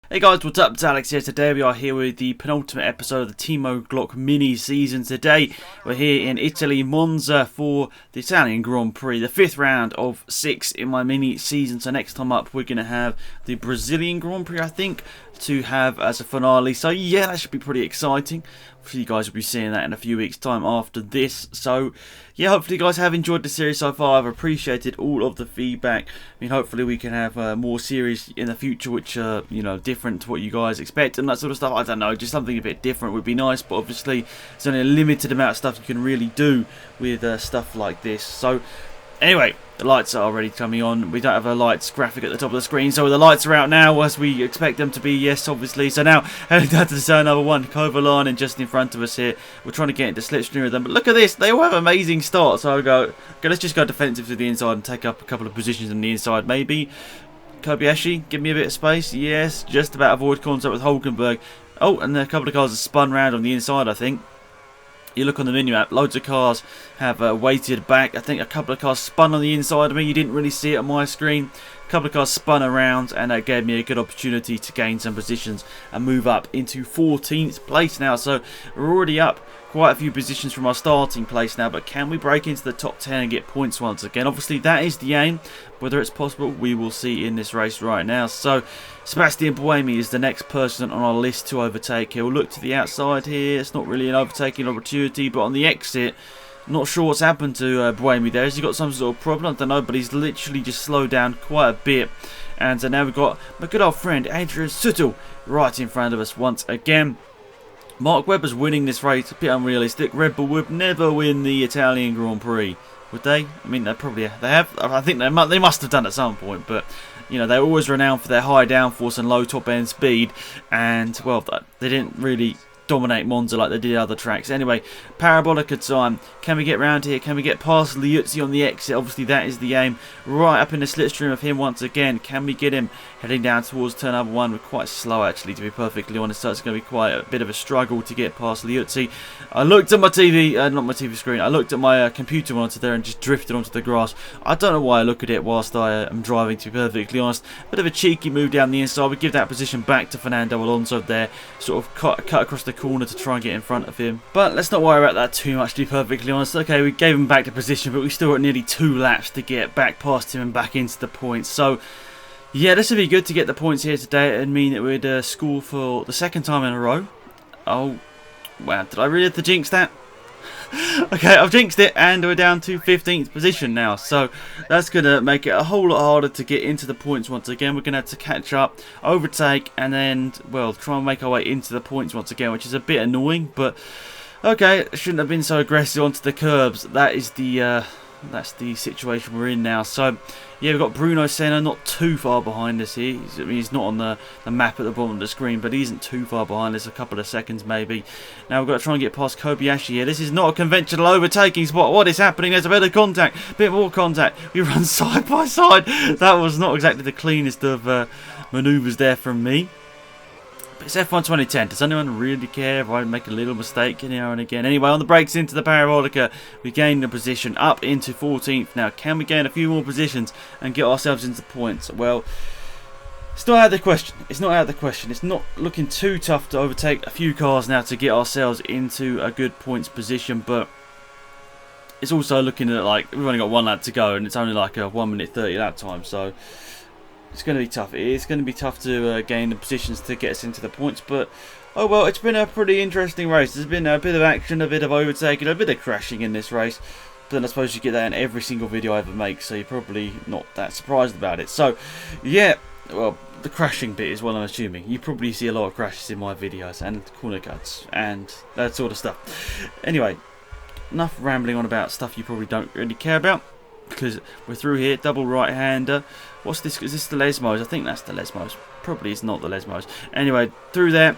Hey guys, what's up? It's Alex here. Today we are here with the penultimate episode of the Timo Glock mini season. Today we're here in Italy, Monza, for the Italian Grand Prix, the 5th round of 6 in my mini season. So next time up we're going to have the Brazilian Grand Prix, I think, to have as a finale. So yeah, that should be pretty exciting. You guys will be seeing that in a few weeks time after this. So yeah, hopefully you guys have enjoyed the series so far. I've appreciated all of the feedback. I mean, hopefully we can have more series in the future which are, you know, different to what you guys expect and that sort of stuff. I don't know, just something a bit different would be nice, but obviously there's only a limited amount of stuff you can really do with stuff like this. So anyway, the lights are already coming on. We don't have a lights graphic at the top of the screen, so the lights are out now as we expect them to be, yes, obviously. So now, heading down to turn number 1, Kovalan, and just in front of us here. We're trying to get into slipstream with them, but look at this. They all have amazing starts. So I go, okay, let's just go defensive to the inside and take up a couple of positions on the inside, maybe. Kobayashi, give me a bit of space. Yes, just about avoid contact with Hulkenberg. Oh, and a couple of cars have spun round on the inside, I think. You look on the menu app, loads of cars have weighted back. I think a couple of cars spun on the inside of me. You didn't really see it on my screen. A couple of cars spun around, and that gave me a good opportunity to gain some positions and move up into 14th place now. So we're already up quite a few positions from our starting place now, but can we break into the top 10 and get points once again? Obviously that is the aim. Whether it's possible, we will see in this race right now. So Sebastian Buemi is the next person on our list to overtake. He'll look to the outside here. It's not really an overtaking opportunity, but on the exit, not sure what's happened to Buemi there. Has he got some sort of problem? I don't know, but he's literally just slowed down quite a bit. And now we've got my good old friend Adrian Sutil right in front of us once again. Mark Webber's winning this race. A bit unrealistic. Red Bull would never win the Italian Grand Prix, would they? I mean, they have. I think they must have done at some point, but you know, they're always renowned for their high downforce and low top end speed, and well, they didn't really dominate Monza like they did other tracks. Anyway, Parabolica time. Can we get round here? Can we get past Liuzzi on the exit? Obviously that is the aim. Right up in the slipstream of him once again. Can we get him heading down towards turn number 1? We're quite slow actually, to be perfectly honest, so it's going to be quite a bit of a struggle to get past Liuzzi. I looked at my TV, not my TV screen, I looked at my computer monitor there and just drifted onto the grass. I don't know why I look at it whilst I am driving, to be perfectly honest. Bit of a cheeky move down the inside. We give that position back to Fernando Alonso there, sort of cut across the corner to try and get in front of him. But let's not worry about that too much, to be perfectly honest. Okay, we gave him back the position, but we still got nearly 2 laps to get back past him and back into the points. So yeah, this would be good to get the points here today and mean that we'd score for the 2nd time in a row. Oh, wow, did I really have to jinx that? Okay, I've jinxed it, and we're down to 15th position now, so that's going to make it a whole lot harder to get into the points once again. We're going to have to catch up, overtake, and then, well, try and make our way into the points once again, which is a bit annoying, but okay, shouldn't have been so aggressive onto the curbs. That is that's the situation we're in now. So yeah, we've got Bruno Senna not too far behind us here. He's not on the map at the bottom of the screen, but he isn't too far behind us, a couple of seconds maybe. Now we've got to try and get past Kobayashi here. This is not a conventional overtaking spot. What is happening? There's a bit of contact, a bit more contact. We run side by side. That was not exactly the cleanest of manoeuvres there from me. It's F1 2010. Does anyone really care if I make a little mistake now and again? Anyway, on the brakes into the Parabolica, we gain the position up into 14th. Now, can we gain a few more positions and get ourselves into points? Well, it's not out of the question. It's not out of the question. It's not looking too tough to overtake a few cars now to get ourselves into a good points position, but it's also looking at like we've only got 1 lap to go and it's only like a 1 minute 30 lap time, so it's going to be tough. It's going to be tough to gain the positions to get us into the points, but oh well, it's been a pretty interesting race. There's been a bit of action, a bit of overtaking, a bit of crashing in this race, but then I suppose you get that in every single video I ever make, so you're probably not that surprised about it. So yeah, well, the crashing bit is what I'm assuming. You probably see a lot of crashes in my videos and corner cuts and that sort of stuff. Anyway, enough rambling on about stuff you probably don't really care about, because we're through here. Double right-hander. What's this? Is this the Lesmos? I think that's the Lesmos. Probably it's not the Lesmos. Anyway, through there.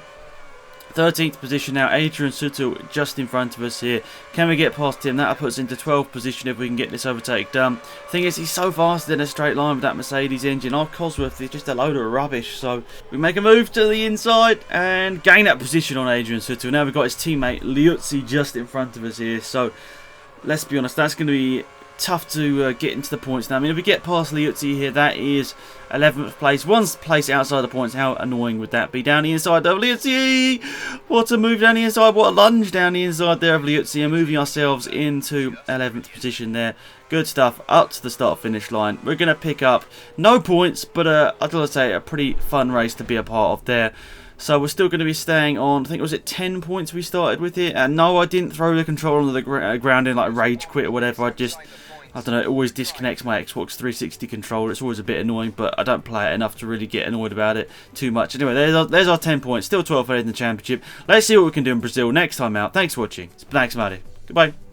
13th position now. Adrian Sutil just in front of us here. Can we get past him? That puts us into 12th position if we can get this overtake done. Thing is, he's so fast in a straight line with that Mercedes engine. Our Cosworth is just a load of rubbish. So we make a move to the inside and gain that position on Adrian Sutil. Now we've got his teammate Liuzzi just in front of us here. So let's be honest, that's going to be tough to get into the points now. I mean, if we get past Liuzzi here, that is 11th place. One place outside the points. How annoying would that be? Down the inside of Liuzzi. What a move down the inside. What a lunge down the inside there of Liuzzi. And moving ourselves into 11th position there. Good stuff. Up to the start-finish line. We're going to pick up no points, but I'd like to say a pretty fun race to be a part of there. So we're still going to be staying on, I think, was it 10 points we started with here? And no, I didn't throw the controller onto the ground in like rage quit or whatever. I don't know, it always disconnects my Xbox 360 controller. It's always a bit annoying, but I don't play it enough to really get annoyed about it too much. Anyway, there's our 10 points. Still 12th in the championship. Let's see what we can do in Brazil next time out. Thanks for watching. It's Black Smarty. Goodbye.